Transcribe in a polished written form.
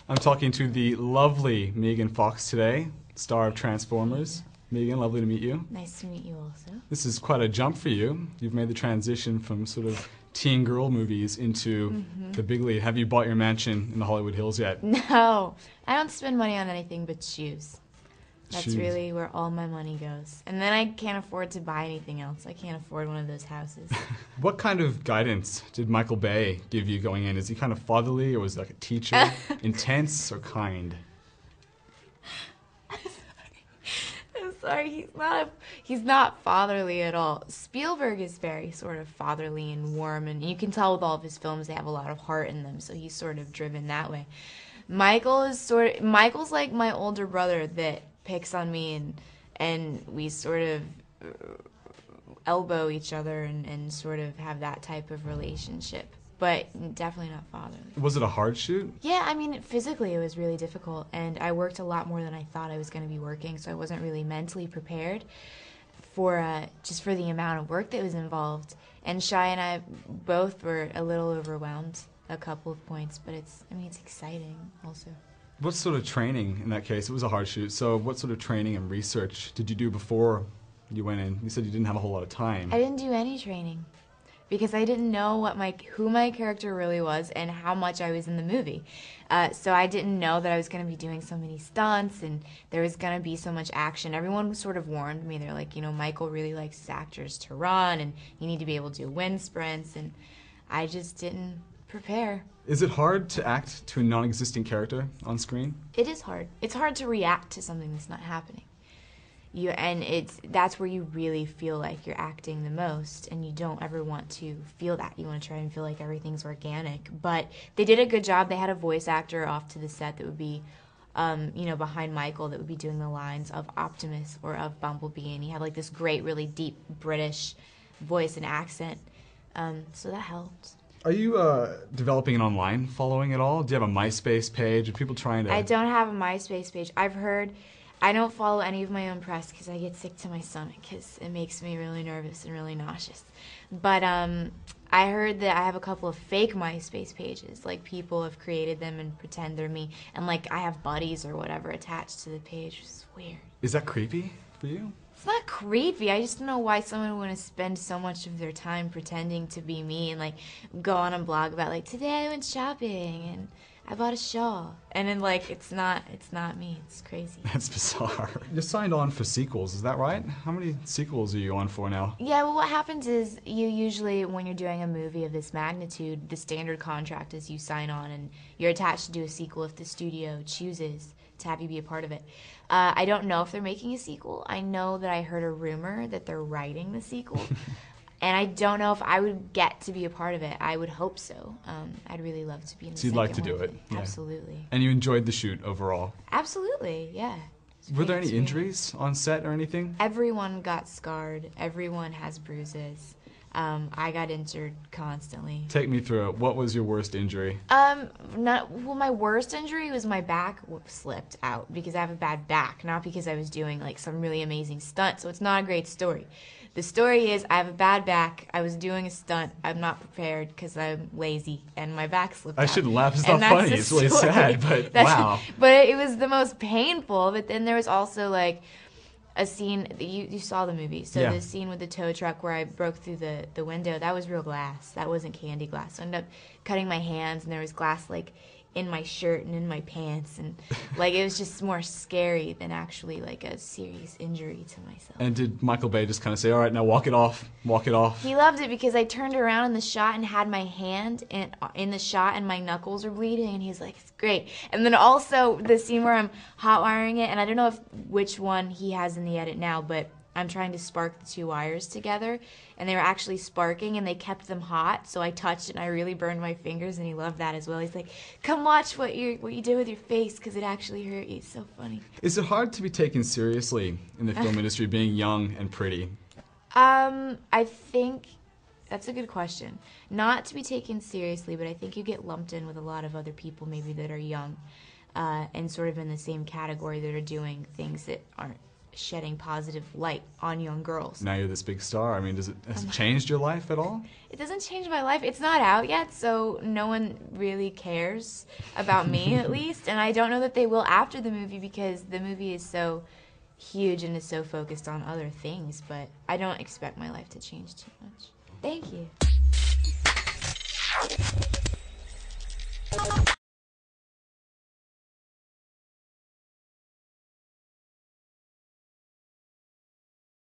I'm talking to the lovely Megan Fox today, star of Transformers. Megan, lovely to meet you. Nice to meet you also. This is quite a jump for you. You've made the transition from sort of teen girl movies into the big lead. Have you bought your mansion in the Hollywood Hills yet? No, I don't spend money on anything but shoes. That's Shoes. really where all my money goes. And then I can't afford to buy anything else. I can't afford one of those houses. What kind of guidance did Michael Bay give you going in? Is he kind of fatherly, or was he like a teacher? Intense or kind? I'm sorry, he's not fatherly at all. Spielberg is very sort of fatherly and warm, and you can tell with all of his films they have a lot of heart in them, so he's sort of driven that way. Michael's like my older brother that picks on me, and we sort of elbow each other and sort of have that type of relationship, but definitely not fatherly. Was it a hard shoot? Yeah, I mean, physically it was really difficult, and I worked a lot more than I thought I was going to be working, so I wasn't really mentally prepared for just for the amount of work that was involved. And Shai and I both were a little overwhelmed a couple of points, but it's exciting also. What sort of training in that case? It was a hard shoot, so what sort of training and research did you do before you went in? You said you didn't have a whole lot of time. I didn't do any training because I didn't know who my character really was and how much I was in the movie. So I didn't know that I was going to be doing so many stunts and there was going to be so much action. Everyone sort of warned me. They're like, Michael really likes his actors to run and you need to be able to do wind sprints, and I just didn't prepare. Is it hard to act to a non-existing character on screen? It is hard. It's hard to react to something that's not happening. That's where you really feel like you're acting the most, and you don't ever want to feel that. You want to try and feel like everything's organic. But they did a good job. They had a voice actor off to the set that would be, behind Michael, that would be doing the lines of Optimus or of Bumblebee, and he had like this great, really deep British voice and accent. So that helped. Are you developing an online following at all? Do you have a MySpace page? Are people trying to... I don't have a MySpace page. I've heard... I don't follow any of my own press because I get sick to my stomach because it makes me really nervous and really nauseous. But I heard that I have a couple of fake MySpace pages. Like, people have created them and pretend they're me. And, like, I have buddies or whatever attached to the page. It's weird. Is that creepy for you? It's not creepy. I just don't know why someone would want to spend so much of their time pretending to be me and, like, go on a blog about, like, today I went shopping and I bought a shawl. And then, like, it's not me. It's crazy. That's bizarre. You're signed on for sequels, is that right? How many sequels are you on for now? Yeah, well, what happens is you usually, when you're doing a movie of this magnitude, the standard contract is you sign on and you're attached to do a sequel if the studio chooses to have you be a part of it. I don't know if they're making a sequel. I know that I heard a rumor that they're writing the sequel. And I don't know if I would get to be a part of it. I would hope so. I'd really love to be in the So you'd second like to do one. it? Yeah. Absolutely. And you enjoyed the shoot overall? Absolutely, yeah. Were there any injuries on set or anything? Everyone got scarred. Everyone has bruises. I got injured constantly. Take me through it. What was your worst injury? My worst injury was my back slipped out because I have a bad back, not because I was doing like some really amazing stunt. So it's not a great story. The story is I have a bad back. I was doing a stunt. I'm not prepared because I'm lazy, and my back slipped out. I shouldn't laugh. It's not funny. It's really sad, but wow. But it was the most painful. But then there was also like a scene, you saw the movie, so yeah. The scene with the tow truck where I broke through the window, that was real glass. That wasn't candy glass. So I ended up cutting my hands, and there was glass like in my shirt and in my pants, and like it was just more scary than actually like a serious injury to myself. And did Michael Bay just kind of say, all right, now walk it off, walk it off? He loved it because I turned around in the shot and had my hand in the shot and my knuckles were bleeding, and he's like, it's great. And then also the scene where I'm hot wiring it, and I don't know which one he has in the edit now, but I'm trying to spark the two wires together, and they were actually sparking, and they kept them hot, so I touched it, and I really burned my fingers, and he loved that as well. He's like, come watch what you did with your face, because it actually hurt you. It's so funny. Is it hard to be taken seriously in the film industry, being young and pretty? I think that's a good question. Not to be taken seriously, but I think you get lumped in with a lot of other people maybe that are young, and sort of in the same category that are doing things that shedding positive light on young girls. Now you're this big star. I mean, has it changed your life at all? It doesn't change my life. It's not out yet, so no one really cares about me, at least. And I don't know that they will after the movie, because the movie is so huge and is so focused on other things. But I don't expect my life to change too much. Thank you.